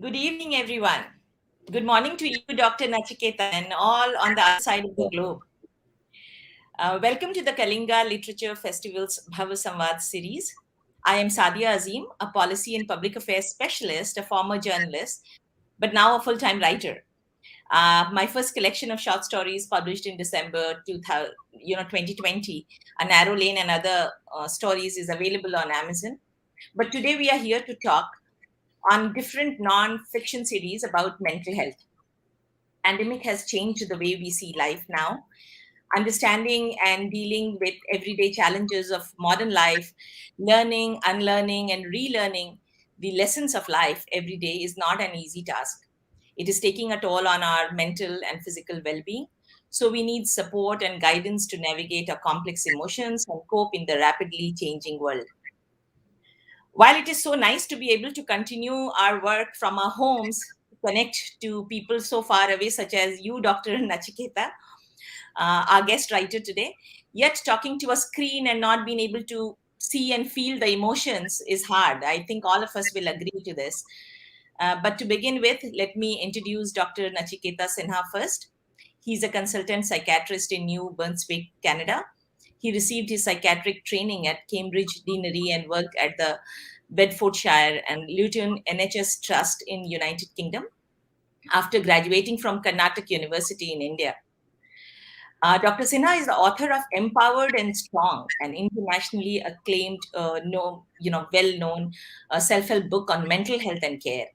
Good evening, everyone. Good morning to you, Dr. Nachiketa, and all on the other side of the globe. Welcome to the Kalinga Literature Festival's Bhava Samvad series. I am Saadia Azim, a policy and public affairs specialist, a former journalist, but now a full-time writer. My first collection of short stories published in December 2020, A Narrow Lane and Other Stories is available on Amazon. But today we are here to talk on different non-fiction series about mental health. Pandemic has changed the way we see life now. Understanding and dealing with everyday challenges of modern life, learning, unlearning, and relearning the lessons of life every day is not an easy task. It is taking a toll on our mental and physical well being. So, we need support and guidance to navigate our complex emotions and cope in the rapidly changing world. While it is so nice to be able to continue our work from our homes, connect to people so far away, such as you, Dr. Nachiketa, our guest writer today, yet talking to a screen and not being able to see and feel the emotions is hard. I think all of us will agree to this. But to begin with, let me introduce Dr. Nachiketa Sinha first. He's a consultant psychiatrist in New Brunswick, Canada. He received his psychiatric training at Cambridge Deanery and worked at the Bedfordshire and Luton NHS Trust in United Kingdom after graduating from Karnataka University in India. Dr. Sinha is the author of Empowered and Strong, an internationally acclaimed, well-known self-help book on mental health and care.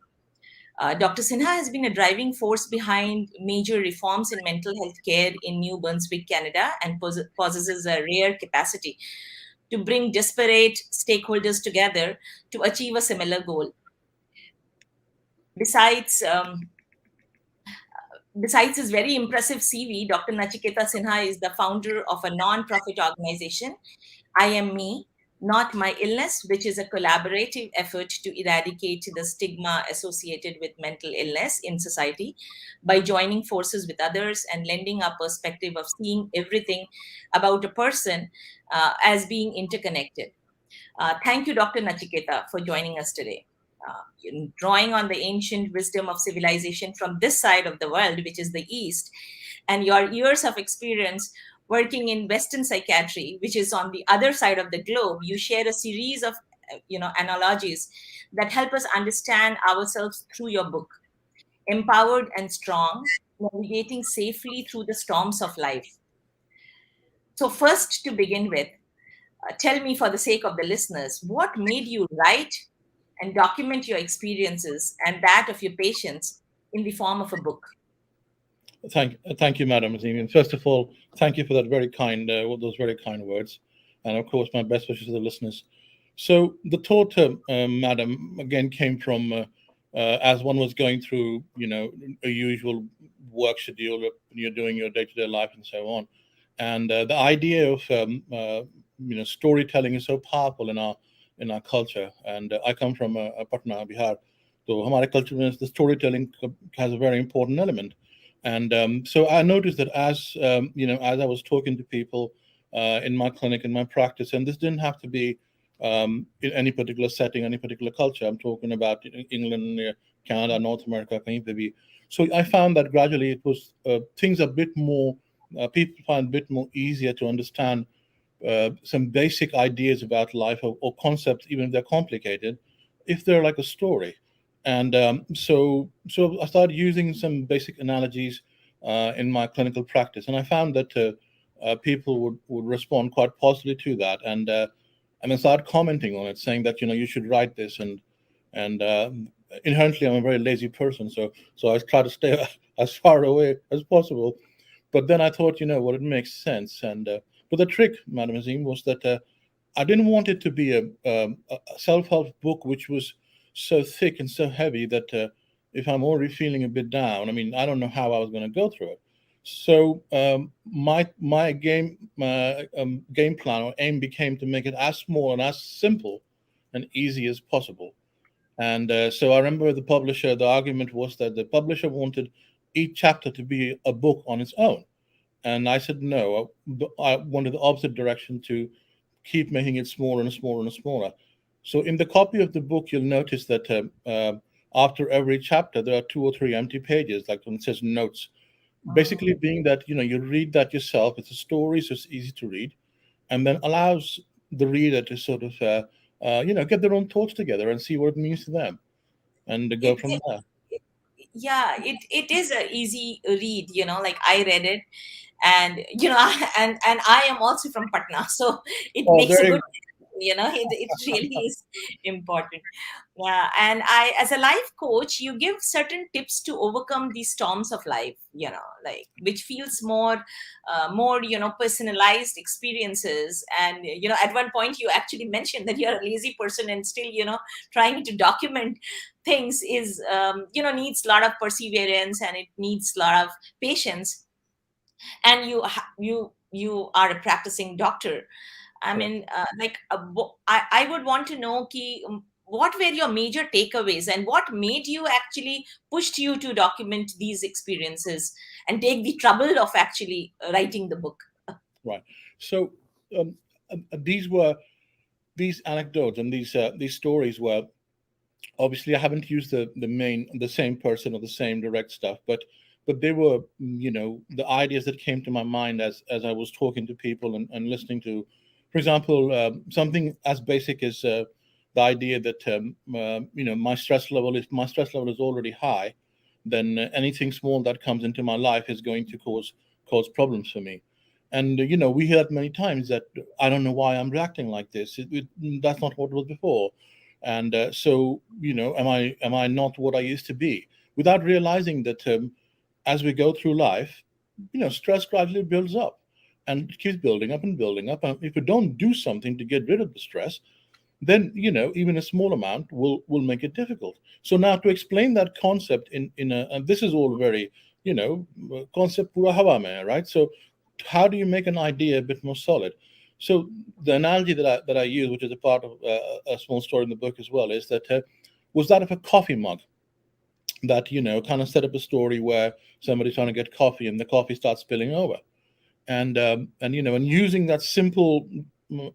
Dr. Sinha has been a driving force behind major reforms in mental health care in New Brunswick, Canada, and possesses a rare capacity to bring disparate stakeholders together to achieve a similar goal. Besides, um, Besides his very impressive CV, Dr. Nachiketa Sinha is the founder of a non-profit organization, I Am Me, Not My Illness, which is a collaborative effort to eradicate the stigma associated with mental illness in society by joining forces with others and lending a perspective of seeing everything about a person as being interconnected. Thank you, Dr. Nachiketa, for joining us today. Drawing on the ancient wisdom of civilization from this side of the world, which is the East, and your years of experience working in Western psychiatry, which is on the other side of the globe, you share a series of analogies that help us understand ourselves through your book, Empowered and Strong, Navigating Safely Through the Storms of Life. So, first, to begin with, tell me, for the sake of the listeners, what made you write and document your experiences and that of your patients in the form of a book? Thank you, Madam Azim. First of all, thank you for that very kind, those very kind words, and of course, my best wishes to the listeners. So the thought, Madam, again came from as one was going through, a usual work schedule, you're doing your day-to-day life and so on, and the idea of storytelling is so powerful in our culture. And I come from Patna, Bihar, so हमारे culture में the storytelling has a very important element. And so I noticed that as I was talking to people in my clinic, in my practice, and this didn't have to be in any particular setting, any particular culture. I'm talking about England, Canada, North America, kahin pe bhi. So I found that gradually it was things a bit more, people find a bit more easier to understand some basic ideas about life or concepts, even if they're complicated, if they're like a story. And so I started using some basic analogies in my clinical practice, and I found that people would respond quite positively to that, and then started commenting on it, saying that you should write this, and inherently I'm a very lazy person, so I try to stay as far away as possible. But then I thought, what, it makes sense, and but the trick, Madam Azim, was that I didn't want it to be a self-help book which was so thick and so heavy that if I'm already feeling a bit down, I mean, I don't know how I was going to go through it. So my game plan or aim became to make it as small and as simple and easy as possible. And so I remember the argument was that the publisher wanted each chapter to be a book on its own. And I said no. I wanted the opposite direction, to keep making it smaller and smaller and smaller. So in the copy of the book, you'll notice that after every chapter there are 2 or 3 empty pages, like when it says notes, basically Mm. being that you read that yourself. It's a story, so it's easy to read, and then allows the reader to sort of get their own thoughts together and see what it means to them, and to go It, from it there. yeah, it is a easy read, like I read it, and and I am also from Patna, so it Oh, makes a there good, you it really is important. Yeah, and I, as a life coach, you give certain tips to overcome these storms of life, like which feels more personalized experiences. And at one point you actually mentioned that you're a lazy person, and still trying to document things is needs a lot of perseverance, and it needs a lot of patience. And you are a practicing doctor. I correct. mean, I would want to know what were your major takeaways, and what made you actually pushed you to document these experiences and take the trouble of actually writing the book. Right. So um, these anecdotes and these stories were, obviously I haven't used the same person or the same direct stuff, but they were, the ideas that came to my mind as I was talking to people and listening to, for example, something as basic as the idea that my stress level is already high, then anything small that comes into my life is going to cause problems for me. And we hear it many times that I don't know why I'm reacting like this. That's not what it was before. And so am I not what I used to be, without realizing that as we go through life, stress gradually builds up, and it keeps building up and building up, and if we don't do something to get rid of the stress, then even a small amount will make it difficult. So now, to explain that concept in a, and this is all very, concept pura hawa mein, right? So how do you make an idea a bit more solid? So the analogy that I use, which is a part of a small story in the book as well, is that was that of a coffee mug that kind of set up a story where somebody's trying to get coffee and the coffee starts spilling over, and using that simple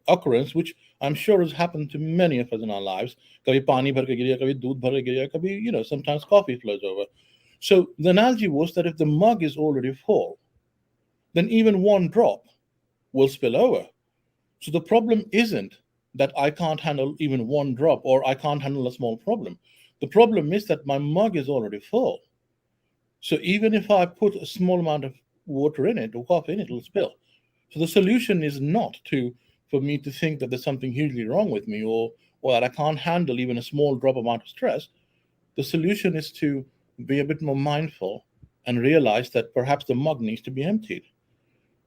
occurrence, which I'm sure has happened to many of us in our lives. Kabhi pani bhar ke gira, kabhi doodh bhar ke gira, kabhi sometimes coffee flows over. So the analogy was that if the mug is already full, then even one drop will spill over. So the problem isn't that I can't handle even one drop, or I can't handle a small problem. The problem is that my mug is already full. So even if I put a small amount of water in it or coffee in it, it'll spill. So the solution is not to for me to think that there's something hugely wrong with me, or that I can't handle even a small drop amount of stress. The solution is to be a bit more mindful and realize that perhaps the mug needs to be emptied,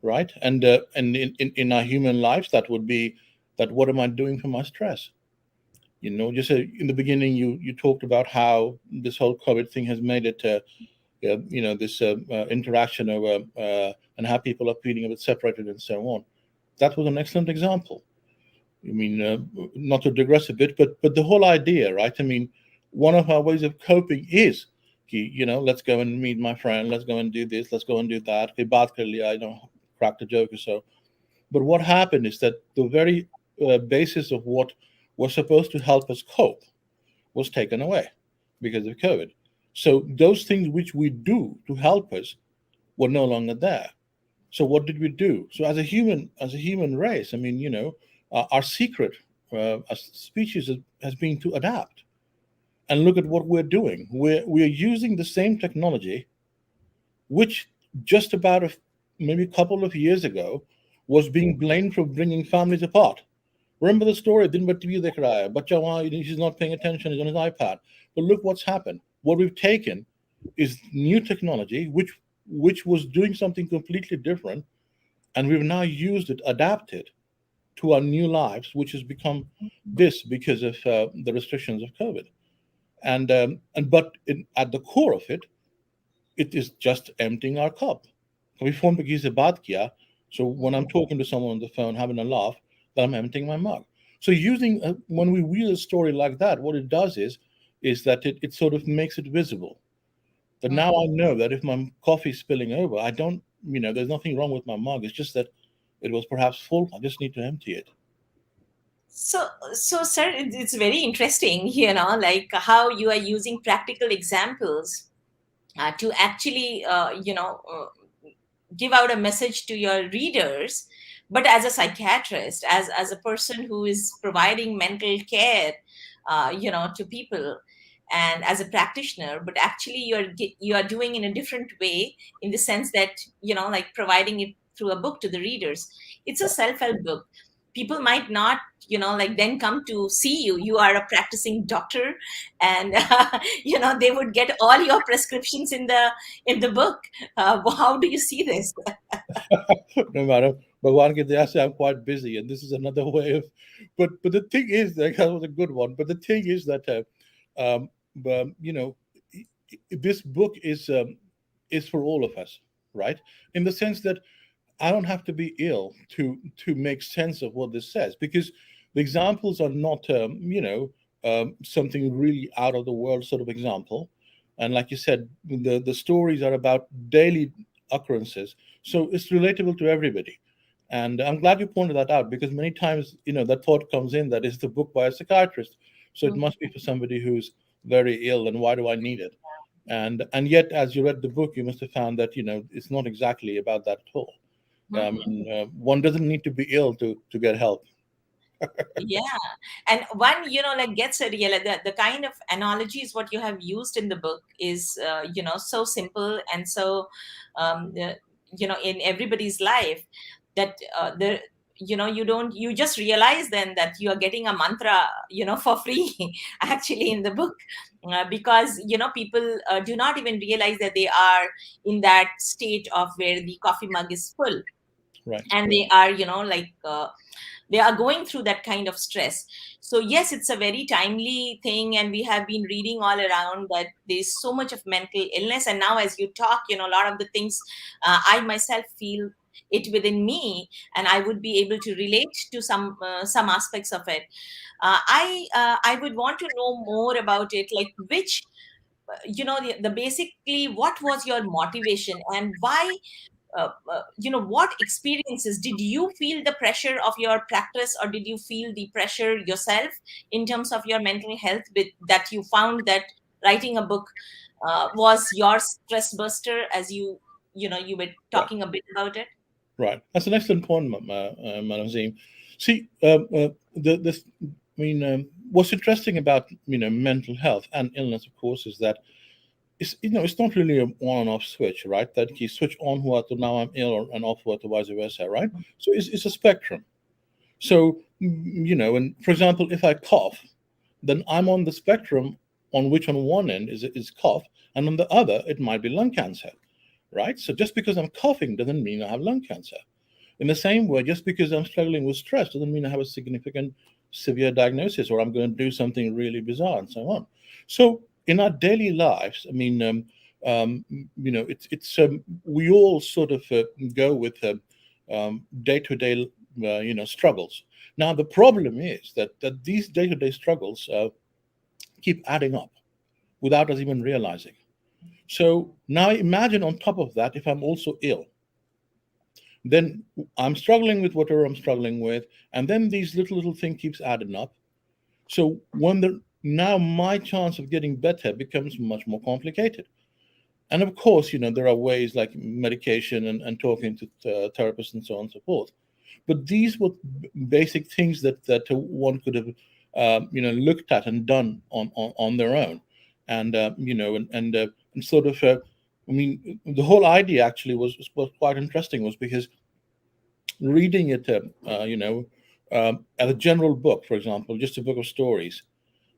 right? And in our human lives, that would be that what am I doing for my stress? Just in the beginning, you talked about how this whole COVID thing has made it this interaction over and how people are feeling a bit separated and so on. That was an excellent example. I mean, not to digress a bit, but the whole idea, right? I mean, one of our ways of coping is, let's go and meet my friend, let's go and do this, let's go and do that. Okay, baat kar liya, cracked a joke or so. But what happened is that the very basis of what was supposed to help us cope was taken away because of COVID. So those things which we do to help us were no longer there. So what did we do? So as a human race, I mean, our secret as species has been to adapt. And look at what we're doing. We're using the same technology, which just about maybe a couple of years ago was being blamed for bringing families apart. Remember the story? Din bhar TV dekh raha hai. Bachcha wahan, he's not paying attention. He's on his iPad. But look what's happened. What we've taken is new technology, which was doing something completely different, and we've now used it, adapted to our new lives, which has become this because of the restrictions of COVID. And but at the core of it, it is just emptying our cup. कभी phone पे किसी से बात किया, so when I'm talking to someone on the phone, having a laugh, then I'm emptying my mug. So using when we read a story like that, what it does is that it sort of makes it visible. That now I know that if my coffee's spilling over, I don't, there's nothing wrong with my mug. It's just that it was perhaps full. I just need to empty it. So, sir, it's very interesting, like how you are using practical examples to actually, give out a message to your readers. But as a psychiatrist, as a person who is providing mental care, to people, and as a practitioner, but actually you are doing in a different way, in the sense that, like providing it through a book to the readers. It's a self-help book. People might not, like then come to see you. You are a practicing doctor, and they would get all your prescriptions in the book. How do you see this? No matter, but one can say I'm quite busy, and this is another way of. But the thing is, that was a good one. But the thing is that, um, you know, this book is for all of us, right? In the sense that I don't have to be ill to make sense of what this says, because the examples are not something really out of the world sort of example, and like you said, the stories are about daily occurrences, so it's relatable to everybody. And I'm glad you pointed that out, because many times that thought comes in that it's the book by a psychiatrist, so it must be for somebody who's very ill, and why do I need it? And yet, as you read the book, you must have found that it's not exactly about that at all. One doesn't need to be ill to get help. Yeah, and one, like gets a real, the kind of analogies what you have used in the book is, so simple, and so, in everybody's life, that you just realize then that you are getting a mantra, for free, actually, in the book. Because people do not even realize that they are in that state of where the coffee mug is full, Right. and they are, like, they are going through that kind of stress. So yes, it's a very timely thing, and we have been reading all around that there's so much of mental illness. And now, as you talk, a lot of the things, I myself feel it within me, and I would be able to relate to some aspects of it. I would want to know more about it, like which, the basically, what was your motivation, and why, what experiences did you feel the pressure of your practice, or did you feel the pressure yourself in terms of your mental health, with that you found that writing a book was your stress buster, as you were Right. talking a bit about it. Right. That's an excellent point, Madam Zim. See, I mean, what's interesting about mental health and illness, of course, is that it's not really a on and off switch, right? That you switch on what to now I'm ill, and off what to vice versa, right? So it's a spectrum. So and for example, if I cough, then I'm on the spectrum on which on one end is cough, and on the other it might be lung cancer, right? So just because I'm coughing doesn't mean I have lung cancer. In the same way, just because I'm struggling with stress doesn't mean I have a significant severe diagnosis, or I'm going to do something really bizarre, and so on. So in our daily lives, I mean, it's we all sort of go with day-to-day struggles. Now the problem is that these day-to-day struggles keep adding up without us even realizing. So now imagine on top of that, if I'm also ill, then I'm struggling with whatever I'm struggling with, and then these little thing keeps adding up. So when the now my chance of getting better becomes much more complicated. And of course, there are ways like medication and talking to therapists and so on and so forth. But these were basic things that one could have looked at and done on their own, and and sort of I mean, the whole idea actually was quite interesting, was because reading it, as a general book, for example, just a book of stories,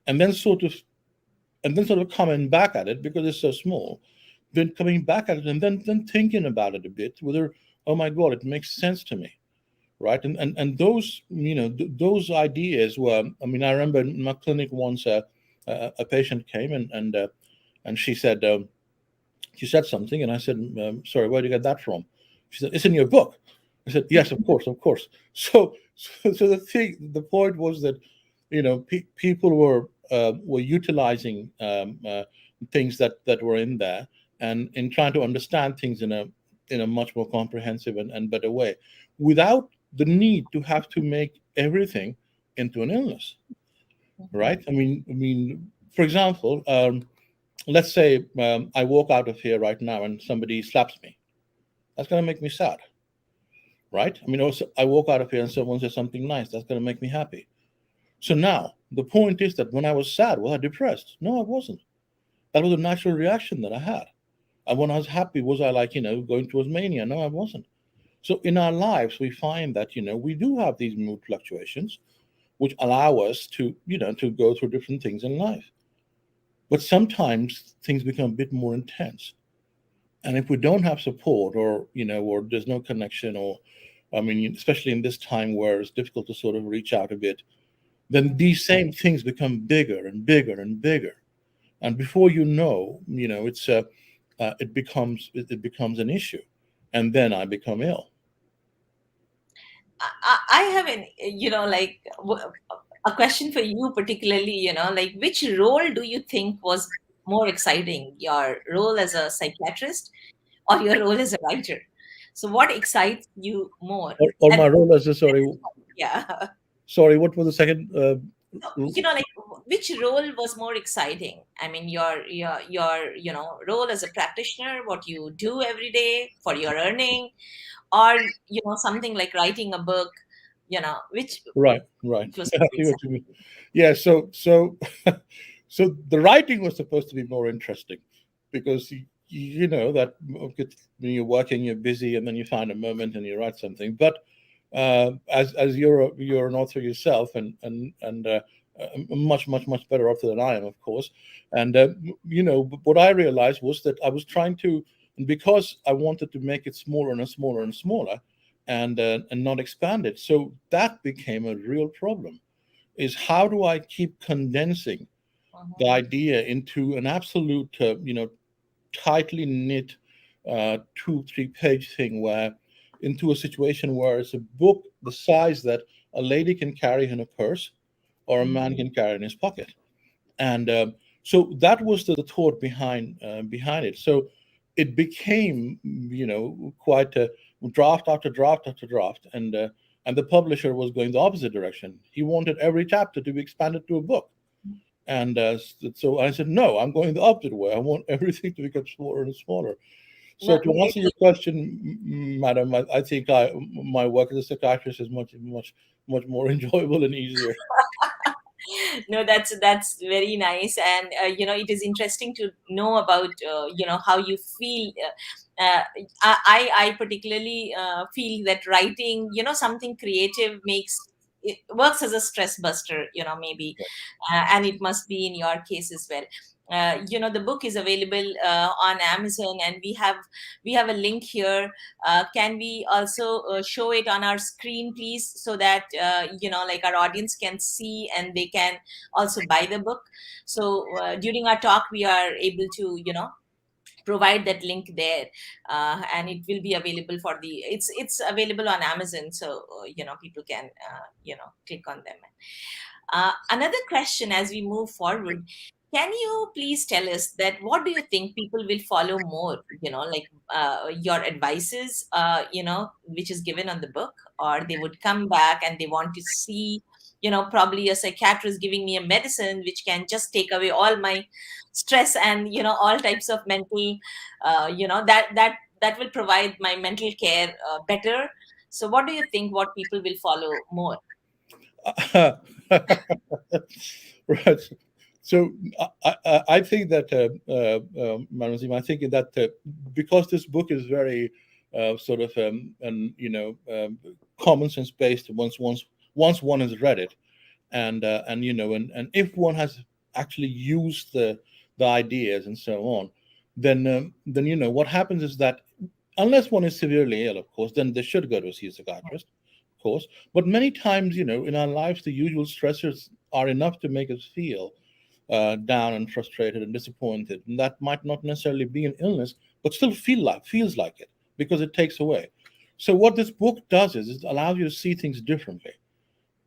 and then sort of coming back at it because it's so small, then coming back at it and then thinking about it a bit, whether, oh my God, it makes sense to me, right? And those those ideas were. I mean, I remember in my clinic once, a patient came and she said something, and I said, sorry, where did you get that from? She said, it's in your book. I said, yes, of course, of course. So the point was that people were utilizing things that were in there, and in trying to understand things in a much more comprehensive and better way, without the need to have to make everything into an illness, Mhm. right? For example, let's say I walk out of here right now and somebody slaps me. That's going to make me sad, right? Also, I walk out of here and someone says something nice. That's going to make me happy. So now the point is that when I was sad, was I depressed? No, I wasn't. That was a natural reaction that I had. And when I was happy, was I like, going towards mania? No, I wasn't. So in our lives, we find that, we do have these mood fluctuations, which allow us to, to go through different things in life. But sometimes things become a bit more intense. And if we don't have support, or there's no connection, or, especially in this time where it's difficult to sort of reach out a bit, then these same things become bigger and bigger and bigger. And before it becomes an issue. And then I become ill. I have a question for you particularly, like which role do you think was more exciting, your role as a psychiatrist or your role as a writer? So what excites you more? Or And my role as a yeah, sorry, what was the second? so, like which role was more exciting? I mean, your role as a practitioner, what you do every day for your earning, or something like writing a book, Right, right. which was I more see what you exciting? mean. Yeah, so so the writing was supposed to be more interesting because you know that when you're working, you're busy, and then you find a moment and you write something. But as you're an author yourself, and a much better author than I am, of course. And what I realized was that I was trying to, and because I wanted to make it smaller and smaller and smaller, and not expand it. So that became a real problem. Is how do I keep condensing the Mhm. idea into an absolute, tightly knit 2-3 page thing, where into a situation where it's a book the size that a lady can carry in a purse or a man Mhm. can carry in his pocket. And so that was the thought behind it. So it became, quite a draft after draft after draft, and the publisher was going the opposite direction. He wanted every chapter to be expanded to a book. And so I said, no, I'm going the opposite way. I want everything to become smaller and smaller. So No, to answer your question, madam, I think my work as a psychiatrist is much more enjoyable and easier. no, that's very nice, and it is interesting to know about how you feel. I particularly feel that writing, something creative, makes it works as a stress buster, maybe, and it must be in your case as well. The book is available on Amazon, and we have a link here. Can we also show it on our screen, please, so that like our audience can see and they can also buy the book? So during our talk, we are able to provide that link there, and it will be available for the it's available on Amazon, so people can click on them. Another question as we move forward, can you please tell us that what do you think people will follow more, like your advices, which is given on the book, or they would come back and they want to see, probably a psychiatrist giving me a medicine which can just take away all my stress and, all types of mental, that will provide my mental care better. So what do you think, what people will follow more? Right. So I think that, Madam Zima, I think that because this book is very sort of and common sense based, once one has read it, and if one has actually used the ideas and so on, then what happens is that unless one is severely ill, of course, then they should go to see a psychiatrist, of course. But many times, in our lives, the usual stressors are enough to make us feel down and frustrated and disappointed, and that might not necessarily be an illness, but still feels like it because it takes away. So what this book does is it allows you to see things differently.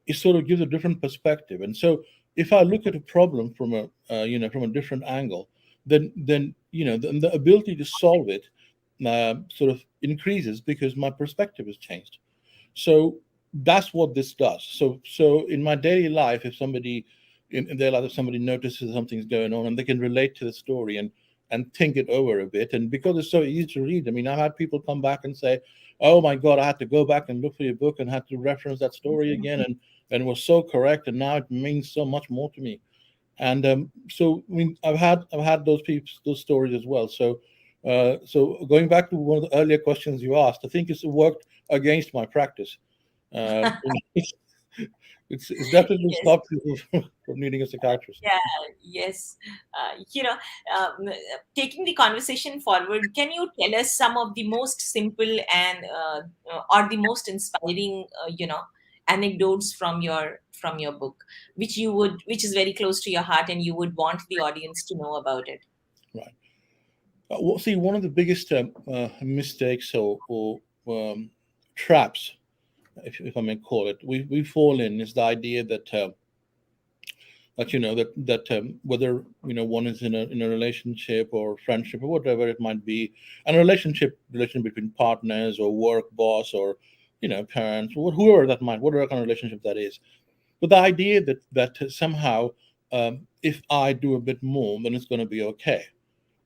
It sort of gives a different perspective. And so if I look at a problem from a different angle, then the ability to solve it sort of increases because my perspective has changed. So that's what this does. So in my daily life, if somebody in their life, if somebody notices something's going on and they can relate to the story and think it over a bit, and because it's so easy to read, I mean, I've had people come back and say, "Oh my God, I had to go back and look for your book and had to reference that story again, and it was so correct, and now it means so much more to me." And so I mean, I've had those people, those stories as well. So going back to one of the earlier questions you asked, I think it's worked against my practice. It's, it's definitely Yes. stopped people from needing a psychiatrist. Yeah, yes. Taking the conversation forward, can you tell us some of the most simple and or the most inspiring, anecdotes from your book, which is very close to your heart, and you would want the audience to know about it? Right. Well, see, one of the biggest mistakes or traps, if I may call it, we fall in is the idea that whether one is in a relationship or friendship or whatever it might be, and a relation between partners or work boss or parents or whoever that might, whatever kind of relationship that is, but the idea that somehow if I do a bit more, then it's going to be okay,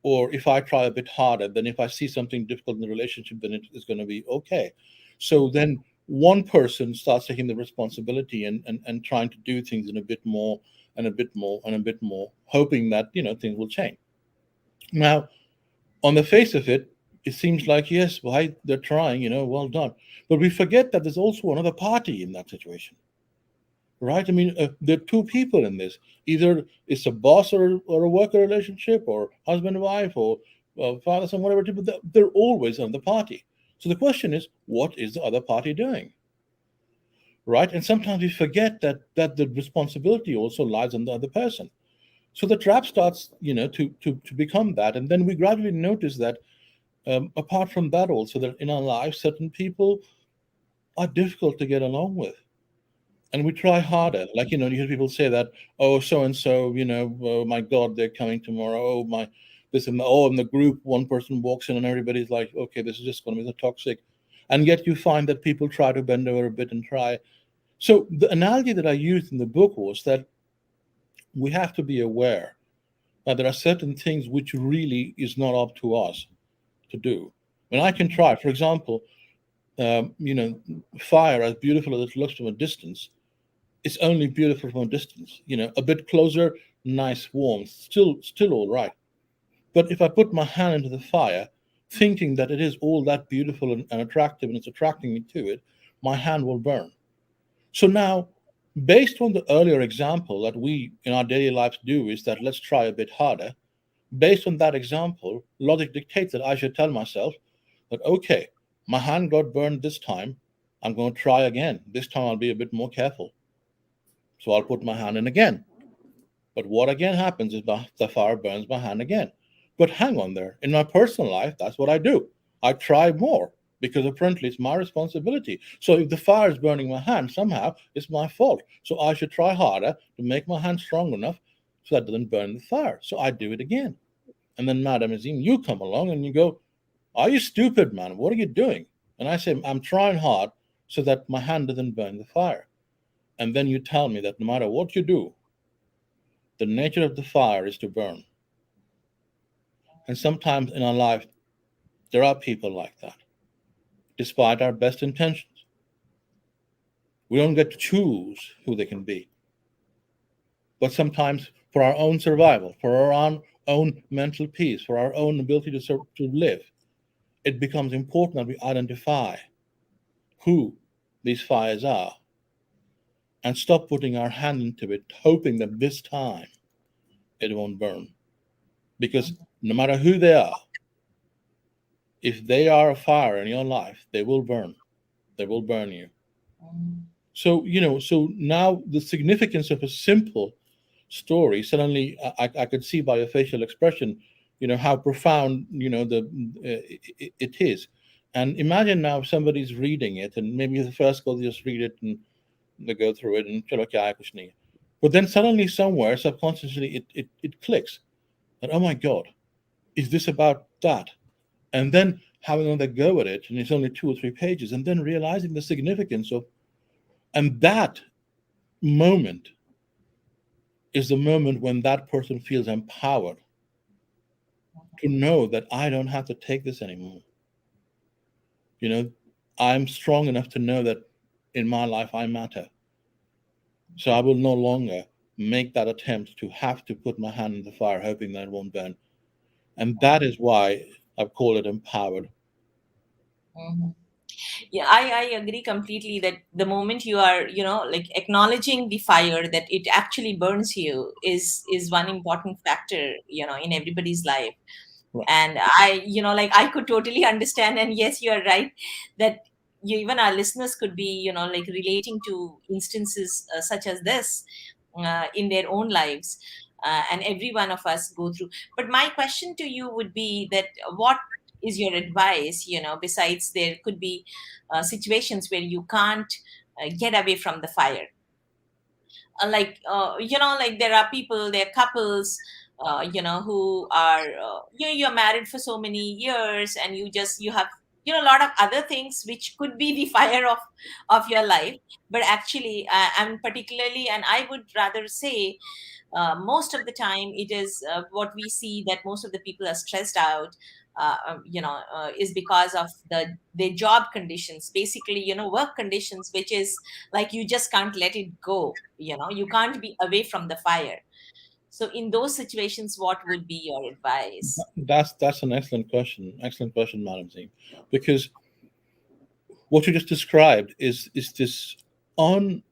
or if I try a bit harder, then if I see something difficult in the relationship, then it is going to be okay. So then one person starts taking the responsibility and trying to do things in a bit more and a bit more and a bit more, hoping that things will change. Now, on the face of it, it seems like yes, why they're trying, well done. But we forget that there's also another party in that situation, right? I mean, there are two people in this. Either it's a boss or a worker relationship, or husband and wife, or father son, whatever. But they're always on the party. So the question is, what is the other party doing, right? And sometimes we forget that the responsibility also lies on the other person. So the trap starts, to become that, and then we gradually notice that apart from that, also that in our lives, certain people are difficult to get along with, and we try harder. Like you hear people say that, oh, so and so, oh my God, they're coming tomorrow. Oh my, this and oh, in the group, one person walks in and everybody's like, okay, this is just going to be the toxic, and yet you find that people try to bend over a bit and try. So the analogy that I used in the book was that we have to be aware that there are certain things which really is not up to us to do. When I can try, for example, um, you know, fire, as beautiful as it looks from a distance, it's only beautiful from a distance. A bit closer, nice warmth, still all right. But if I put my hand into the fire, thinking that it is all that beautiful and attractive and it's attracting me to it, my hand will burn. So now, based on the earlier example that we in our daily lives do, is that let's try a bit harder. Based on that example, logic dictates that I should tell myself that, okay, my hand got burned this time. I'm going to try again. This time I'll be a bit more careful. So I'll put my hand in again. But what again happens is the fire burns my hand again. But hang on there. In my personal life, that's what I do. I try more because apparently it's my responsibility. So if the fire is burning my hand, somehow it's my fault. So I should try harder to make my hand strong enough so that it doesn't burn the fire. So I do it again. And then Madam Azim, you come along and you go, are you stupid, man? What are you doing? And I say, I'm trying hard so that my hand doesn't burn the fire. And then you tell me that no matter what you do, the nature of the fire is to burn. And sometimes in our life, there are people like that, despite our best intentions. We don't get to choose who they can be. But sometimes, for our own survival, for our own mental peace, for our own ability to live, it becomes important that we identify who these fires are and stop putting our hand into it, hoping that this time it won't burn. Because no matter who they are, if they are a fire in your life, they will burn. They will burn you. So now the significance of a simple story suddenly I could see by your facial expression, how profound, it is. And imagine now if somebody's reading it and maybe the first go they just read it and they go through it and chalo kya hai kuch nahi hai. But then suddenly somewhere subconsciously it clicks that, oh my God, is this about that? And then having another go at it, and it's only 2 or 3 pages, and then realizing the significance of And that moment is the moment when that person feels empowered to know that I don't have to take this anymore. You know, I'm strong enough to know that in my life I matter. So I will no longer make that attempt to have to put my hand in the fire hoping that it won't burn. And that is why I call it empowered. Mhm. Yeah, I agree completely that the moment you are, like acknowledging the fire, that it actually burns you is one important factor, in everybody's life. Right. And I, like I could totally understand. And yes, you are right that even our listeners could be, like relating to instances such as this in their own lives. And every one of us go through. But my question to you would be that what is your advice, besides there could be situations where you can't get away from the fire, like like there are people, there are couples, who are you're married for so many years, and you have a lot of other things which could be the fire of your life. But actually, and particularly, and I would rather say, most of the time it is what we see, that most of the people are stressed out, is because of their job conditions, basically, work conditions, which is like you just can't let it go, you can't be away from the fire. So in those situations, what would be your advice? That's an excellent question, Madam Z, because what you just described is this un,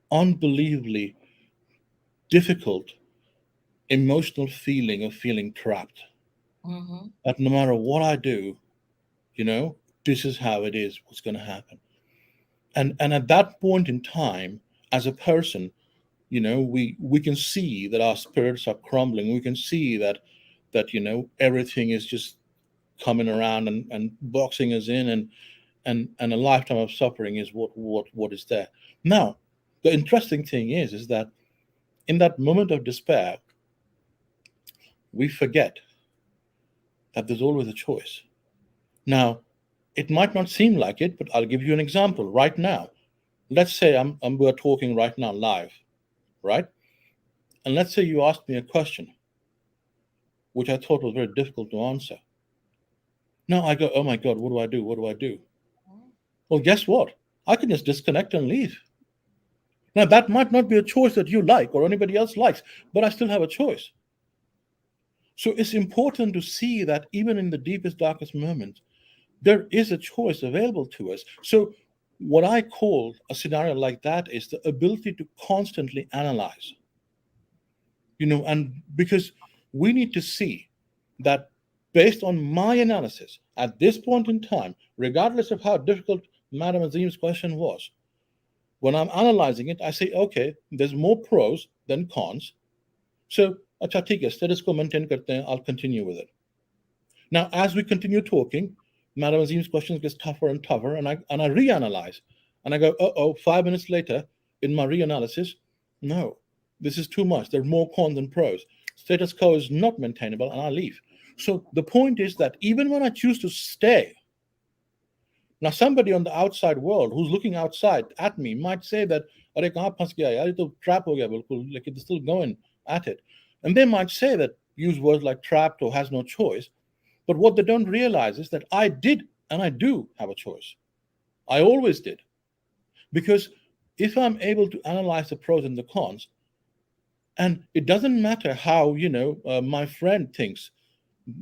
unbelievably difficult emotional feeling of feeling trapped. Mm-hmm. That no matter what I do, you know, this is how it is. What's going to happen? And at that point in time, as a person, we can see that our spirits are crumbling. We can see that everything is just coming around and boxing us in, and a lifetime of suffering is what is there. Now, the interesting thing is that in that moment of despair, we forget that there's always a choice. Now, it might not seem like it, but I'll give you an example right now. Let's say we're talking right now live, right? And let's say you asked me a question which I thought was very difficult to answer. Now I go, oh my God, what do I do? What do I do? Well, guess what? I can just disconnect and leave. Now, that might not be a choice that you like or anybody else likes, but I still have a choice. So it's important to see that even in the deepest, darkest moments, there is a choice available to us. So, what I call a scenario like that is the ability to constantly analyze, and because we need to see that based on my analysis at this point in time, regardless of how difficult Madam Azim's question was, when I'm analyzing it, I say, okay, there's more pros than cons. So, acha, theek hai, status quo maintain karte hain, I'll continue with it. Now, as we continue talking, Madam Azim's questions gets tougher and tougher, and I reanalyze, and I go, oh, 5 minutes later, in my reanalysis, no, this is too much. There are more cons than pros. Status quo is not maintainable, and I leave. So the point is that even when I choose to stay, now somebody on the outside world who's looking outside at me might say that, "Arey kahan phas gaya yaar, ye to trap ho gaya bilkul," like it's still going at it, and they might say that, use words like trapped or has no choice. But what they don't realize is that I did and I do have a choice. I always did. Because if I'm able to analyze the pros and the cons, and it doesn't matter how, my friend thinks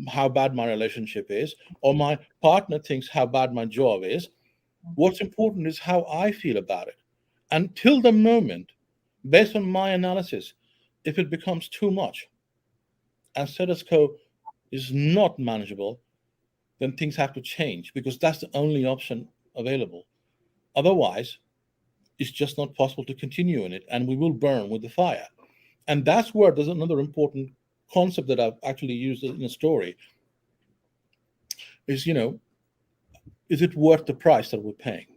how bad my relationship is, or my partner thinks how bad my job is, what's important is how I feel about it. Until the moment, based on my analysis, if it becomes too much and status quo is not manageable, then things have to change because that's the only option available. Otherwise, it's just not possible to continue in it and we will burn with the fire. And that's where there's another important concept that I've actually used in a story is, is it worth the price that we're paying?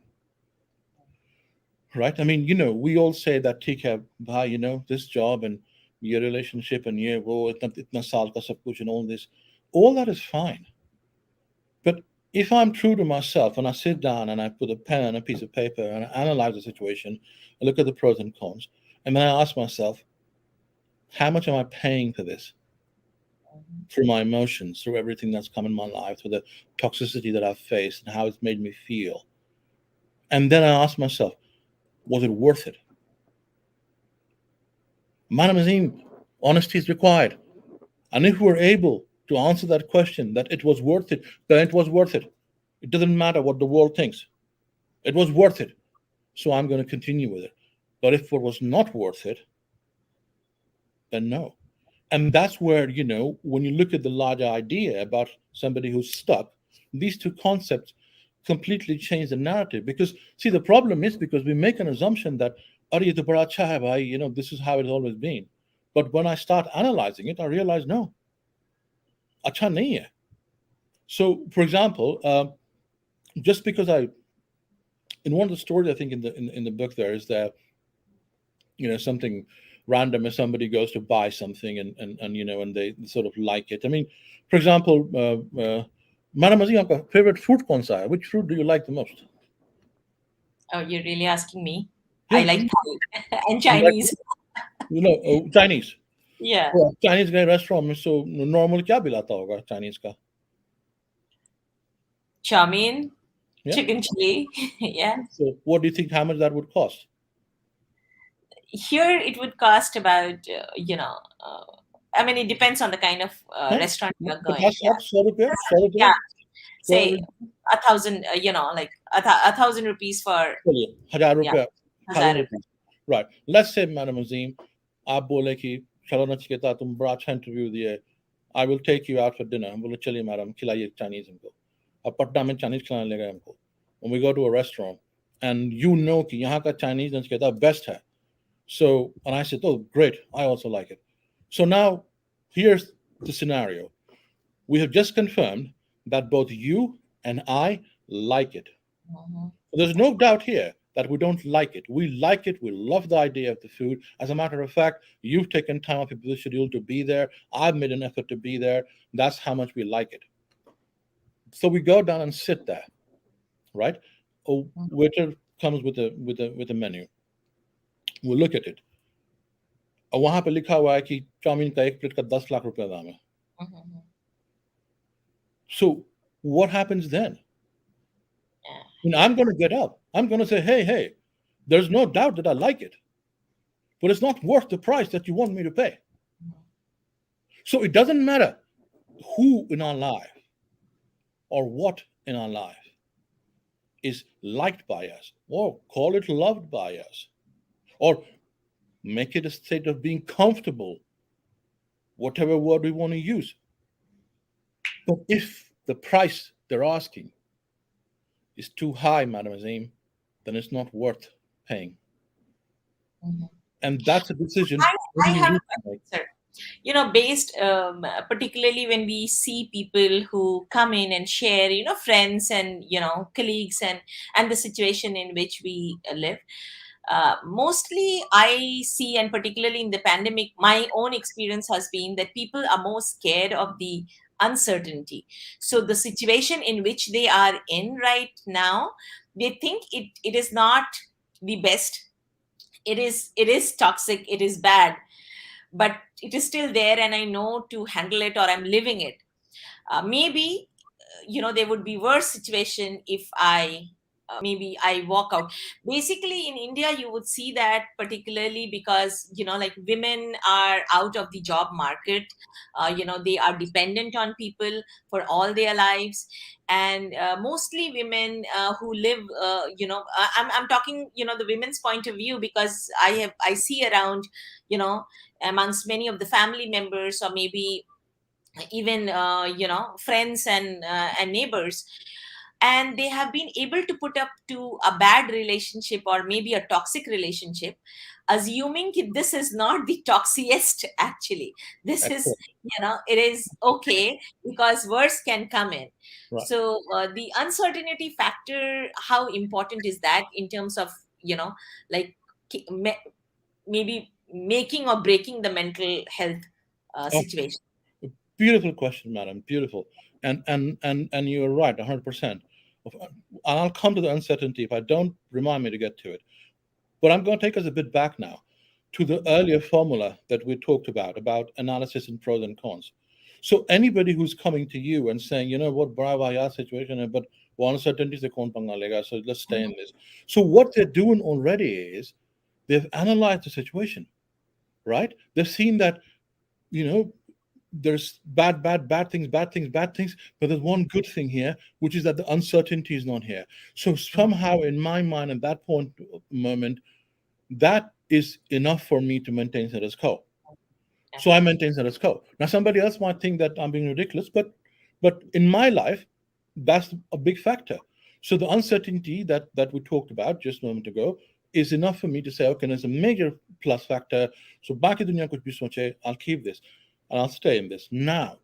Right? I mean, we all say that, "Theek hai, this job and your relationship and wo itna saal ka sab kuch and all this." All that is fine. But If I'm true to myself and I sit down and I put a pen and a piece of paper and I analyze the situation, I look at the pros and cons, and then I ask myself, how much am I paying for this? Through my emotions, through everything that's come in my life, through the toxicity that I've faced and how it's made me feel. And then I ask myself, was it worth it? Madam Azim, honesty is required. And if we're able to answer that question, that it was worth it, then it was worth it. It doesn't matter what the world thinks. It was worth it. So I'm going to continue with it. But if it was not worth it, then no. And that's where, when you look at the larger idea about somebody who's stuck, these two concepts completely change the narrative. Because, see, the problem is because we make an assumption that, "Arey, ye to bada acha hai bhai, this is how it's always been." But when I start analyzing it, I realize, no, acha nahi hai. So, for example, just because in one of the stories, I think in the book there is that, something random as somebody goes to buy something and they sort of like it. I mean, for example, Madam Azim, your favorite fruit kaun sa hai? Which fruit do you like the most? Oh, you're really asking me? I Yeah, like Thai and you like Chinese. Chinese. Yeah. तो Chinese गए restaurant में, so normal क्या बिलाता होगा Chinese का? Chow mein, Yeah. chicken chili. Yeah. So what do you think? How much that would cost? Here it would cost about, I mean, it depends on the kind of Huh? restaurant you're going. 50 Yeah. 100 रुपया 100 रुपया Yeah. तो Say 1,000, like 1,000 rupees for, चलिए 1000 yeah, रुपया 1000 1,000 rupees. Right. Let's say, Madam Azim, आप बोले कि चलो नचिकेता तुम बड़ा अच्छा इंटरव्यू दिए, I will take you out for dinner. हम बोले चलिए मैडम खिलाइए चाइनीज हमको. अब पटना में चाइनीज खिलाने ले गए हमको. When we go to a restaurant and कि यहाँ का चाइनीज नचिकेता बेस्ट है. So, and I said, oh, great, I also like it. So now, here's the scenario. We have just confirmed that both you and I like it. Mm-hmm. There's no doubt here that we don't like it. We like it. We love the idea of the food. As a matter of fact, you've taken time off your busy schedule to be there. I've made an effort to be there. That's how much we like it. So we go down and sit there, right? A waiter comes with a menu. We look at it. और वहां पे लिखा हुआ है कि chowmein का एक plate का 10 लाख रुपया दाम है. So what happens then? And I'm going to get up. I'm going to say, hey, there's no doubt that I like it, but it's not worth the price that you want me to pay. So it doesn't matter who in our life or what in our life is liked by us, or call it loved by us, or make it a state of being comfortable, whatever word we want to use. But if the price they're asking is too high, Madam Azim, then it's not worth paying. Mm-hmm. And that's a decision I have, sir, based particularly when we see people who come in and share, friends and, colleagues and the situation in which we live. Mostly I see, and particularly in the pandemic, my own experience has been that people are more scared of the uncertainty. So the situation in which they are in right now, they think it is not the best. It is toxic, it is bad, but it is still there and I know to handle it, or I'm living it. Maybe there would be worse situation if maybe I walk out. Basically in India you would see that, particularly because like women are out of the job market. They are dependent on people for all their lives, and mostly women who live I'm talking the women's point of view, because I see around amongst many of the family members, or maybe even friends and neighbors, and they have been able to put up to a bad relationship or maybe a toxic relationship, assuming that this is not the toxiest. Actually, this is it is okay, because worse can come in. Right. So the uncertainty factor, how important is that in terms of like maybe making or breaking the mental health situation? Beautiful question, madam. Beautiful. And you're right, 100%. I'll come to the uncertainty if I don't remind me to get to it. But I'm going to take us a bit back now to the earlier formula that we talked about analysis and pros and cons. So anybody who's coming to you and saying, you know what, brava, yeah, situation, but one uncertainty se kaun panga lega, so let's stay in this. So what they're doing already is they've analyzed the situation, right? They've seen that, you know, there's bad things, bad things, but there's one good thing here, which is that the uncertainty is not here. So somehow, in my mind, at that point moment, that is enough for me to maintain status quo. So I maintain status quo. Now somebody else might think that I'm being ridiculous, but in my life, that's a big factor. So the uncertainty that we talked about just a moment ago is enough for me to say, okay, there's a major plus factor. So baki dunya kuch bhi soche, I'll keep this and I'll stay in this. Now,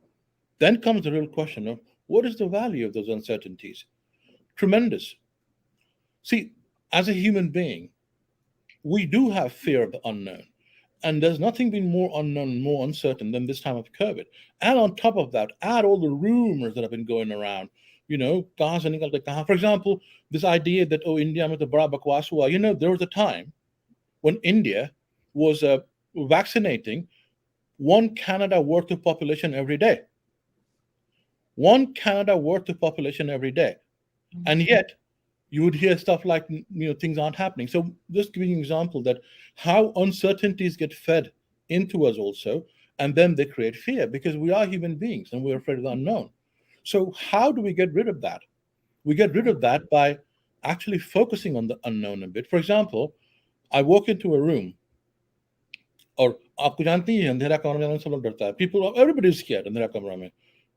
then comes the real question of what is the value of those uncertainties? Tremendous. See, as a human being, we do have fear of the unknown. And there's nothing been more unknown, more uncertain than this time of COVID. And on top of that, add all the rumors that have been going around. You know, for example, this idea that, oh, India with the bada bakwas hua. You know, there was a time when India was vaccinating 1 Canada worth of population every day. 1 Canada worth of population every day. And yet, you would hear stuff like, you know, things aren't happening. So just giving you an example that how uncertainties get fed into us also, and then they create fear because we are human beings and we're afraid of the unknown. So how do we get rid of that? We get rid of that by actually focusing on the unknown a bit. For example, I walk into a room, or आपको जानती हैं अंधेरा कमरा में जाने से सब लोग डरता है. People, everybody's scared अंधेरा कमरा में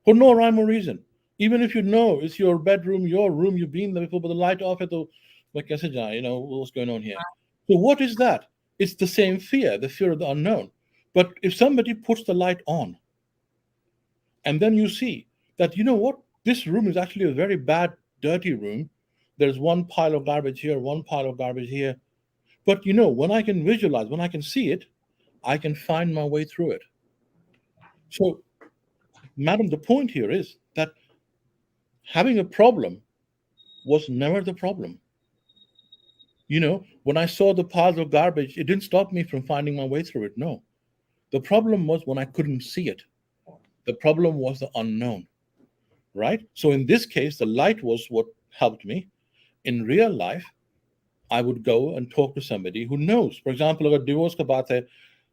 for no rhyme or reason. Even if you know it's your bedroom, your room, you've been there before, but the light off, तो मैं कैसे जाऊँ? You know what's going on here. So what is that? It's the same fear, the fear of the unknown. But if somebody puts the light on, and then you see that, you know what, this room is actually a very bad, dirty room. There's one pile of garbage here, one pile of garbage here. But you know, when I can visualize, when I can see it, I can find my way through it. So, madam, the point here is that having a problem was never the problem. You know, when I saw the piles of garbage, it didn't stop me from finding my way through it. No. The problem was when I couldn't see it. The problem was the unknown, right? So in this case, the light was what helped me. In real life, I would go and talk to somebody who knows. For example, if a divorce ka baat hai,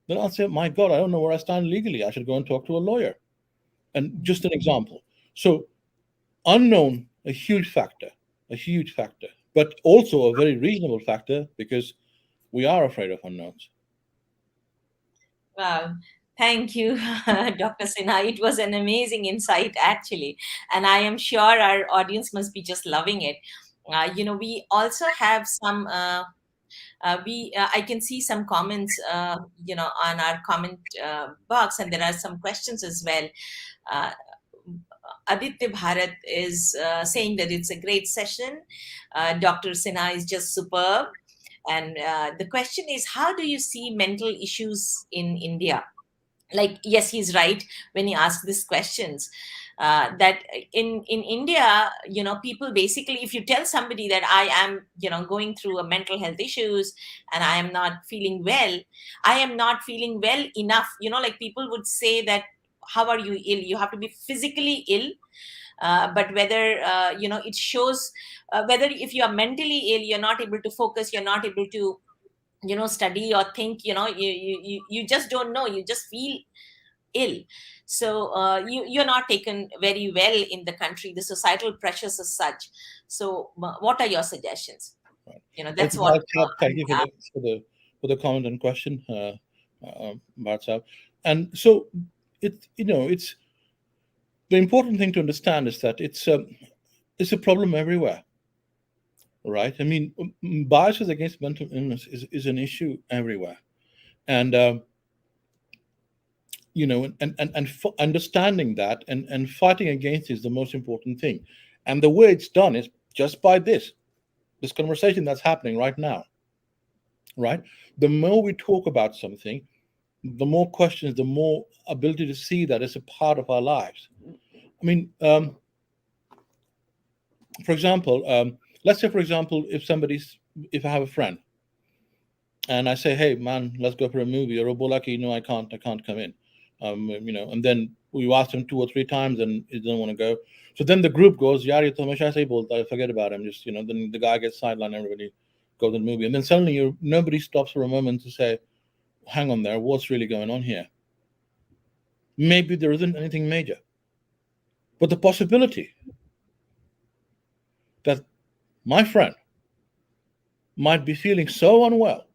then I'll say, my God, I don't know where I stand legally. I should go and talk to a lawyer. And just an example. So unknown, a huge factor, but also a very reasonable factor because we are afraid of unknowns. Wow. Thank you, Dr. Sinha. It was an amazing insight, actually. And I am sure our audience must be just loving it. You know, we also have some, I can see some comments, you know, on our comment box, and there are some questions as well. Uh, Aditya Bharat is saying that it's a great session. Dr. Sinha is just superb. And the question is, how do you see mental issues in India? Like, yes, he's right when he asks these questions. That in India, you know, people basically, if you tell somebody that I am, you know, going through a mental health issues and I am not feeling well, I am not feeling well enough. You know, like people would say that, how are you ill? You have to be physically ill. But whether you know, it shows whether if you are mentally ill, you're not able to focus, you're not able to, you know, study or think. You know, you just don't know, you just feel ill. So you're not taken very well in the country. The societal pressures as such. So what are your suggestions? Right. You know, that's what Thank you for the comment and question, Bharat. And so it's the important thing to understand is that it's a problem everywhere, right? I mean, biases against mental illness is an issue everywhere, and you know, understanding that and fighting against it is the most important thing. And the way it's done is just by this conversation that's happening right now, right? The more we talk about something, the more questions, the more ability to see that it's a part of our lives. I mean, for example, let's say, for example, if I have a friend and I say, "Hey, man, let's go for a movie," or "Obolaki, no, I can't come in," and then we asked him 2 or 3 times and he doesn't want to go. So then the group goes, "Yaar, ye to hamesha se hi bolta hai, forget about him." Just then the guy gets sidelined, everybody goes to the movie, and then suddenly nobody stops for a moment to say, "Hang on there, what's really going on here?" Maybe there isn't anything major, but the possibility that my friend might be feeling so unwell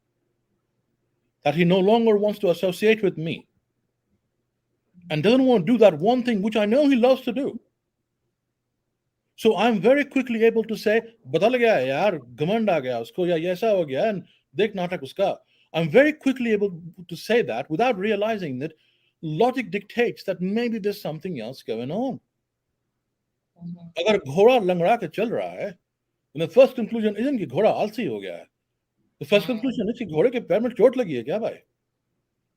that he no longer wants to associate with me and doesn't want to do that one thing which I know he loves to do. So I'm very quickly able to say, "Badal gaya hai yaar, ghamand aa gaya usko, ya aisa ho gaya, and dekh natak uska." I'm very quickly able to say that without realizing that logic dictates that maybe there's something else going on. अगर घोड़ा लंगड़ा के चल रहा है, and the first conclusion isn't कि घोड़ा आलसी हो गया है. The first conclusion is कि घोड़े के पैर में चोट लगी है क्या भाई?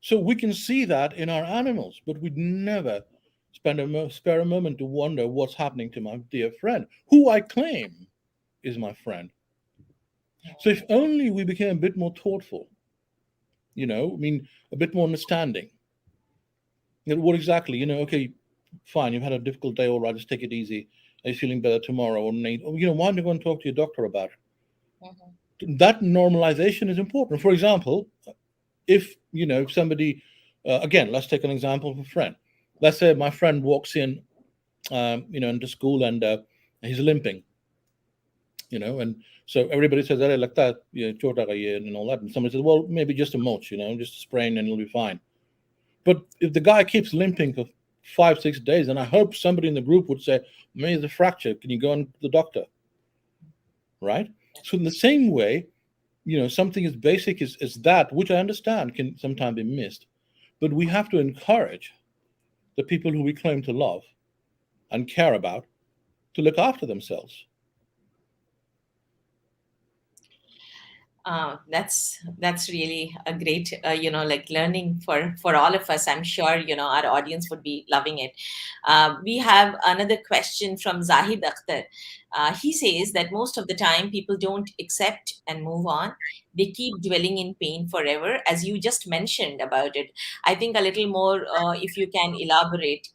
So we can see that in our animals, but we'd never spare a moment to wonder what's happening to my dear friend, who I claim is my friend. So if only we became a bit more thoughtful, a bit more understanding. What exactly, okay, fine, you've had a difficult day, all right, just take it easy. Are you feeling better tomorrow? Or, why don't you go and talk to your doctor about it? That normalization is important. For example, if somebody, again, let's take an example of a friend. Let's say my friend walks in, into school and he's limping, and so everybody says, "Arey, lagta hai, chota gayi hai," and all that. And somebody says, "Well, maybe just a moch, just a sprain and it'll be fine." But if the guy keeps limping for 5-6 days, and I hope somebody in the group would say, "Maybe it's a fracture. Can you go on to the doctor?" Right? So in the same way, something as basic as that, which I understand can sometimes be missed, but we have to encourage the people who we claim to love and care about to look after themselves. That's really a great like learning for all of us. I'm sure our audience would be loving it. We have another question from Zahid Akhtar. He says that most of the time people don't accept and move on. They keep dwelling in pain forever, as you just mentioned about it. I think a little more, if you can elaborate,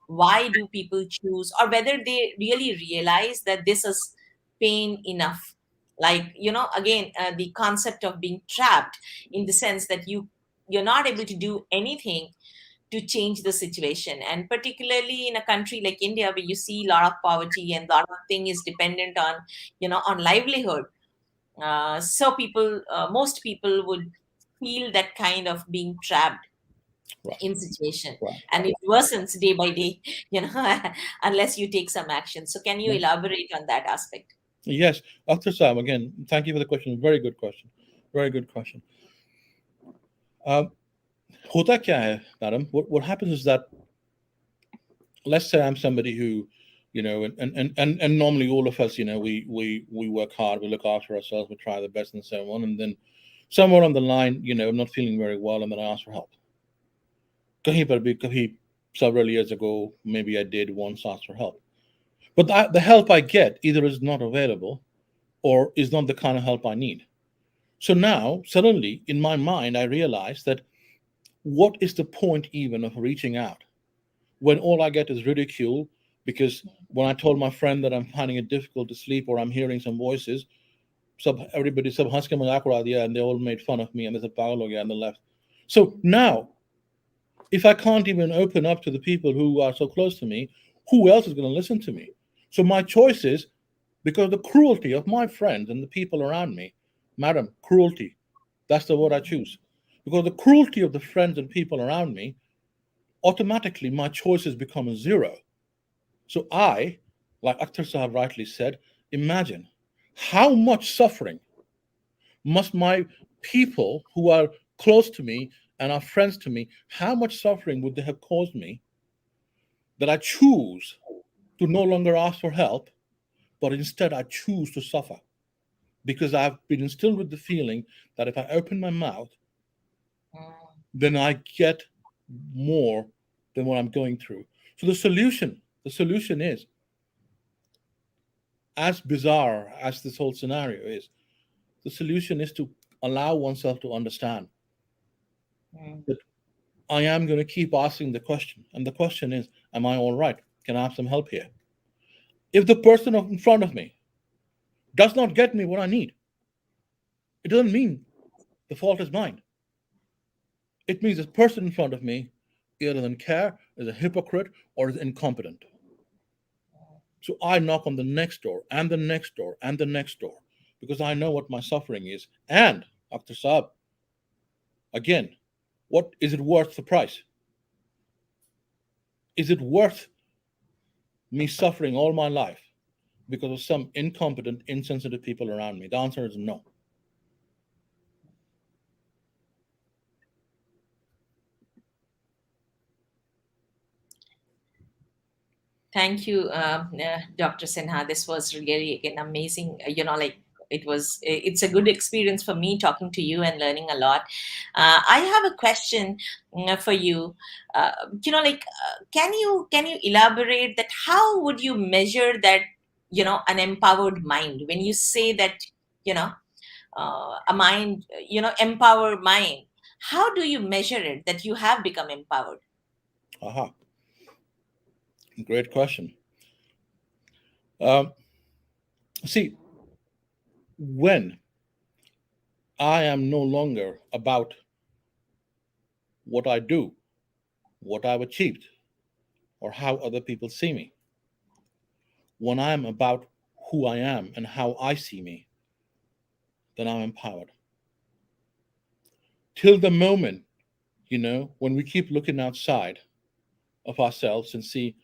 why do people choose, or whether they really realize that this is pain enough, like again, the concept of being trapped, in the sense that you're not able to do anything to change the situation, and particularly in a country like India, where you see a lot of poverty and a lot of thing is dependent on on livelihood. So most people would feel that kind of being trapped Right, in situation, right. and it worsens day by day, unless you take some action. So can you Yeah. elaborate on that aspect? Yes, Dr. Sam, again, thank you for the question. Very good question. Very good question. Hota kya hai, madam? What happens is that, let's say I'm somebody who, and normally all of us, we work hard, we look after ourselves, we try the best and so on, and then somewhere on the line, I'm not feeling very well, and then I ask for help. Kahin par bhi, kabhi, several years ago, maybe I did once ask for help. But the help I get either is not available or is not the kind of help I need. So now, suddenly, in my mind, I realize that what is the point even of reaching out when all I get is ridicule? Because when I told my friend that I'm finding it difficult to sleep or I'm hearing some voices, everybody sab has ke mazak uda diya, and they all made fun of me and they said pagal ho gaya and they left. So now, if I can't even open up to the people who are so close to me, who else is going to listen to me? So my choice is, because the cruelty of my friends and the people around me, madam, cruelty, that's the word I choose. Because the cruelty of the friends and people around me, automatically my choices become a zero. So I, like Akhtar Sahab rightly said, imagine how much suffering must my people who are close to me and are friends to me, how much suffering would they have caused me that I choose to no longer ask for help, but instead I choose to suffer? Because I've been instilled with the feeling that if I open my mouth, then I get more than what I'm going through. So the solution is, as bizarre as this whole scenario is, the solution is to allow oneself to understand Mm. that I am going to keep asking the question. And the question is, am I all right? Can I have some help here? If the person in front of me does not get me what I need, it doesn't mean the fault is mine. It means the person in front of me either doesn't care, is a hypocrite, or is incompetent. So I knock on the next door and the next door and the next door because I know what my suffering is. And, Dr. Saab, again, what is it worth the price? Is it worth me suffering all my life because of some incompetent, insensitive people around me? The answer is no. Thank you, Dr. Sinha. This was really an amazing, like it's a good experience for me talking to you and learning a lot. I have a question for you. Can you elaborate that? How would you measure that, an empowered mind? When you say that, you know, a mind, empowered mind, how do you measure it that you have become empowered? Aha, great question. Um, See, when I am no longer about what I do, what I've achieved, or how other people see me, when I'm about who I am and how I see me, then I'm empowered. Till the moment, when we keep looking outside of ourselves and see,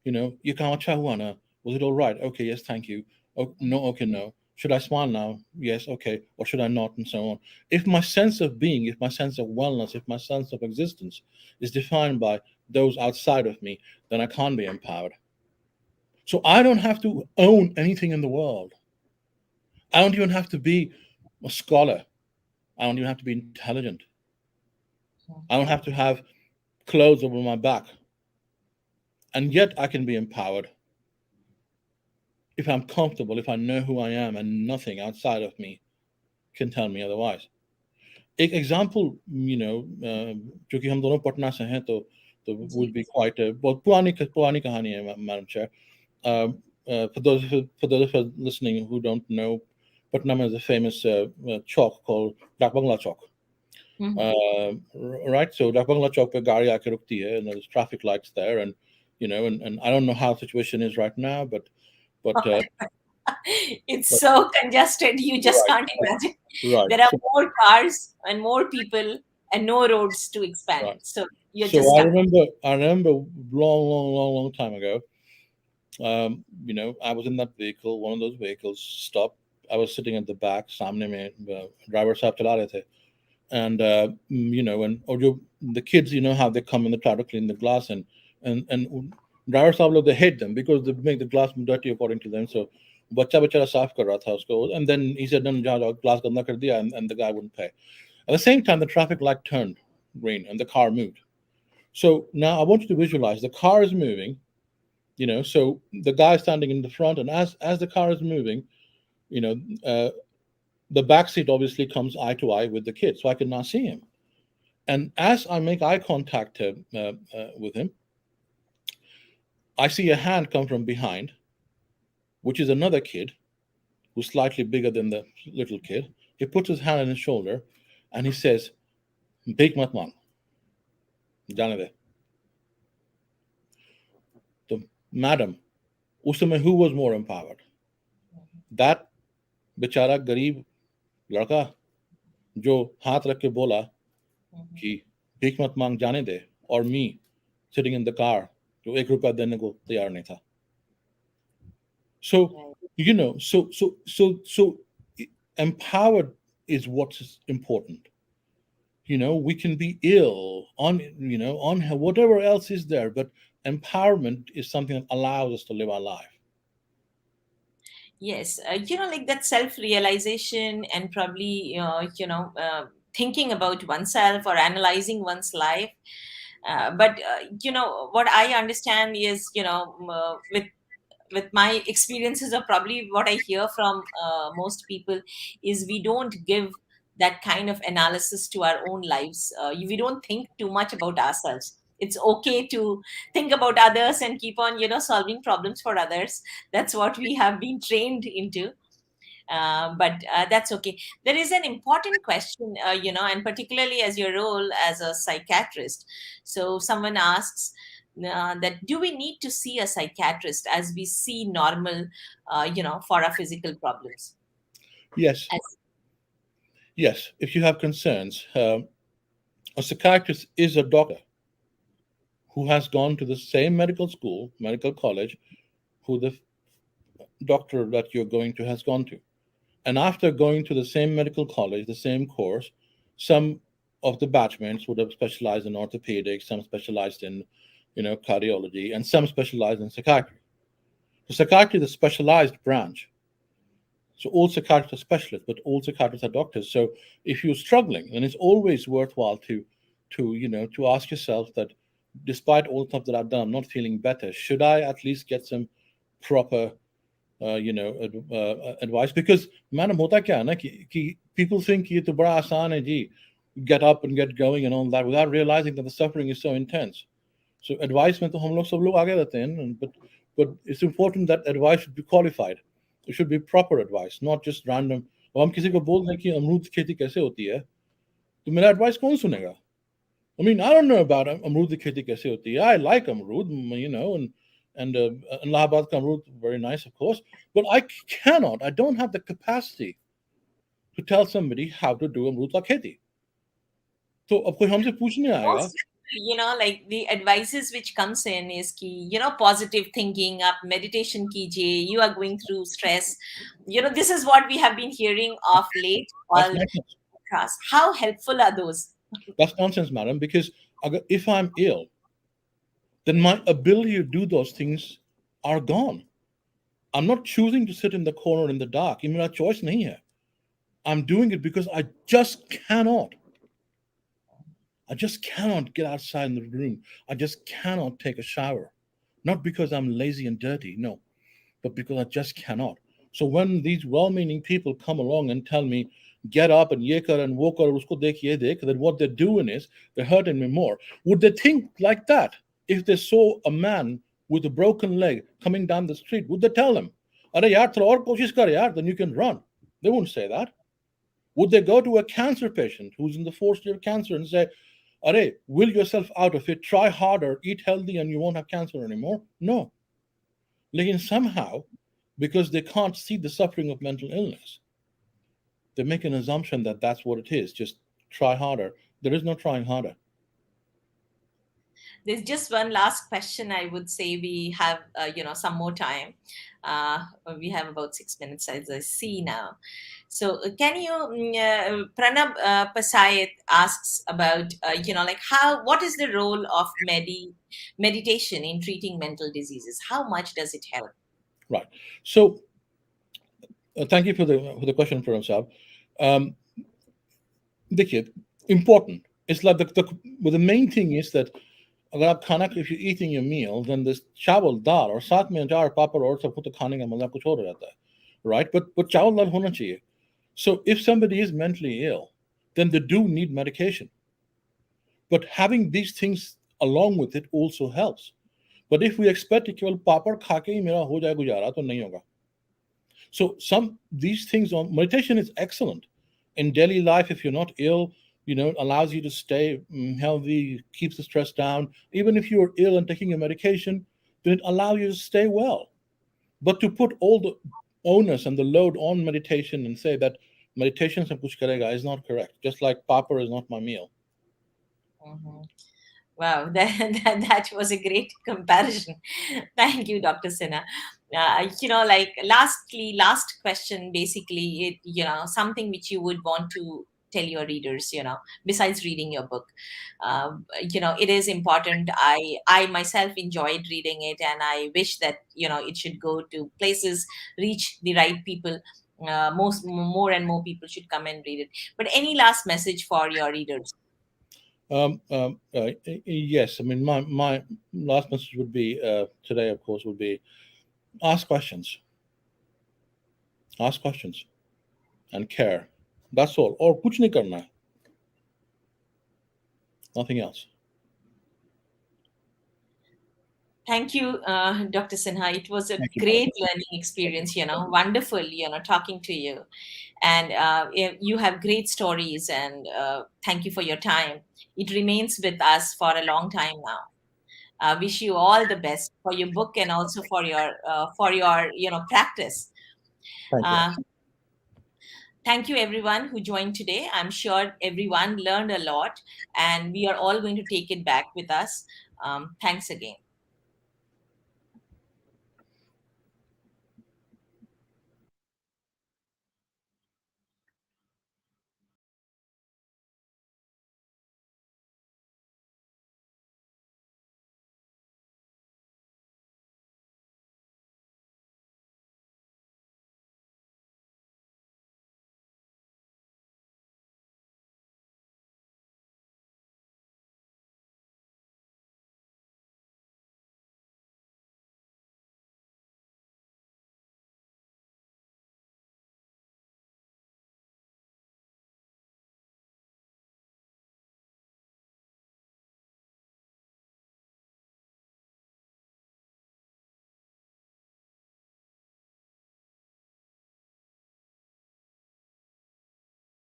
you can't chahuana, was it all right? Okay, yes, thank you. Oh, no, okay, no. Should I smile now? Yes, okay. Or should I not? And so on. If my sense of being, if my sense of wellness, if my sense of existence is defined by those outside of me, then I can't be empowered. So I don't have to own anything in the world. I don't even have to be a scholar. I don't even have to be intelligent. I don't have to have clothes over my back. And yet I can be empowered if I'm comfortable, if I know who I am and nothing outside of me can tell me otherwise. एक example चूंकि हम दोनों पटना से हैं तो जी. would be quite बहुत पुरानी कहानी है, Madam Chair. For those of us listening who don't know, Patna is a famous chalk called Dak Bangla Chalk. Mhm. Uh, right, so Dak Bangla Chalk पे गाड़ी आके रुकती है, and there's traffic lights there, and and I don't know how the situation is right now, but It's but so congested, you just right, can't imagine. right. There are more cars and more people and no roads to expand. Right. So you're So just I stuck. remember, long time ago. I was in that vehicle. One of those vehicles stopped. I was sitting at the back. सामने में driver साहब चला रहे थे. And and or the kids, how they come and they try to clean the glass, and driver साहब लोग, they hate them because they make the glass dirty according to them. So बच्चा बेचारा साफ कर रहा था उसको, and then he said, no, जाओ glass गंदा कर दिया, and the guy wouldn't pay. At the same time, the traffic light turned green and the car moved. So now I want you to visualize the car is moving, so the guy standing in the front, and as the car is moving, you know, uh, the back seat obviously comes eye to eye with the kid, so I could not see him. And as I make eye contact with him, I see a hand come from behind, which is another kid who's slightly bigger than the little kid. He puts his hand on his shoulder, and he says, "Big matman, jane de." So, madam, उस समय who was more empowered? That बेचारा गरीब लड़का जो हाथ रख के बोला कि भीख मत मांग जाने दे, और मी सिटिंग इन द कार जो 1 रुपया देने को तैयार नहीं था. So Right. so empowered is what's important. We can be ill on whatever else is there, but empowerment is something that allows us to live our life. Yes, like that self-realization and probably, thinking about oneself or analyzing one's life. But what I understand is, with my experiences, or probably what I hear from most people, is we don't give that kind of analysis to our own lives. We don't think too much about ourselves. It's okay to think about others and keep on, solving problems for others. That's what we have been trained into. But that's okay. There is an important question, and particularly as your role as a psychiatrist. So someone asks, that do we need to see a psychiatrist as we see normal, for our physical problems? Yes, As, yes. If you have concerns, a psychiatrist is a doctor who has gone to the same medical school, medical college, who the doctor that you're going to has gone to. And after going to the same medical college, the same course, some of the batchmates would have specialized in orthopedics, some specialized in, cardiology, and some specialized in psychiatry. So psychiatry is a specialized branch. So all psychiatrists are specialists, but all psychiatrists are doctors. So if you're struggling, then it's always worthwhile to ask yourself that, despite all the stuff that I've done, I'm not feeling better. Should I at least get some proper advice? Because मैंने होता क्या है ना कि people think ये तो बड़ा आसान है जी, get up and get going and all that, without realizing that the suffering is so intense. So advice में तो हम लोग सब लोग आगे रहते हैं, but it's important that advice should be qualified. It should be proper advice, not just random. अब हम किसी को बोल दें कि अमरूद की खेती कैसे होती है, तो मेरा advice कौन सुनेगा? I mean, I don't know about अमरूद की खेती कैसे होती है. I like अमरूद, and Allahabad ka अमरूद, very nice, of course. But I don't have the capacity to tell somebody how to do अमरूद का खेती. तो अब कोई हमसे पूछने आएगा. most, like the advices which comes in is ki, positive thinking, up meditation kijiye, you are going through stress. This is what we have been hearing of late, That's all nonsense. across. How helpful are those? That's nonsense, madam, because if I'm ill, then my ability to do those things are gone. I'm not choosing to sit in the corner in the dark. ये मेरा choice नहीं है. I'm doing it because I just cannot. I just cannot get outside in the room. I just cannot take a shower. Not because I'm lazy and dirty, no, but because I just cannot. So when these well-meaning people come along and tell me, get up and ye kar and wo kar, usko dekh, ye dekh, then what they're doing is they're hurting me more. Would they think like that if they saw a man with a broken leg coming down the street? Would they tell him, "Arey yaar, thoda aur koshish kar yaar, then you can run"? They wouldn't say that. Would they go to a cancer patient who's in the fourth year of cancer and say, "Arey, will yourself out of it, try harder, eat healthy, and you won't have cancer anymore"? No. Like, somehow, because they can't see the suffering of mental illness, they make an assumption that that's what it is. Just try harder. There is no trying harder. There's just one last question. I would say we have, some more time. We have about 6 minutes, as I see now. So, can you, Pranab Pasayat asks about, like what is the role of meditation in treating mental diseases? How much does it help? Right. So, thank you for the question, Pranab Saab. देखिए, important. It's like the main thing is that अगर आप खाना, if you're eating your meal, then this चावल दाल और साथ में अचार पापड़ और सब कुछ, तो खाने का मजा कुछ और रहता है, right? But चावल दाल होना चाहिए. So if somebody is mentally ill, then they do need medication. But having these things along with it also helps. But if we expect कि केवल पापड़ खा के ही मेरा हो जाए गुजारा, तो नहीं होगा. So these things on meditation is excellent in daily life. If you're not ill, allows you to stay healthy, keeps the stress down. Even if you're ill and taking a medication, then it allows you to stay well. But to put all the onus and the load on meditation and say that meditation se kuch karega is not correct. Just like Papa is not my meal. Mm-hmm. Wow, that was a great comparison. Thank you, Dr. Sinha. Like last question, basically, something which you would want to tell your readers, besides reading your book. It is important. I myself enjoyed reading it, and I wish that, it should go to places, reach the right people. more and more people should come and read it. But any last message for your readers? Yes, I mean, my last message would be today, of course, would be ask questions, and care. That's all. Or kuch nahi karna hai. Nothing else. Thank you, Dr. Sinha. It was a Thank you, great madam. learning experience, wonderful, talking to you. And you have great stories, and thank you for your time. It remains with us for a long time now. Wish you all the best for your book and also for your practice. Thank you. Uh, Thank you, everyone who joined today. I'm sure everyone learned a lot, and we are all going to take it back with us. Thanks again.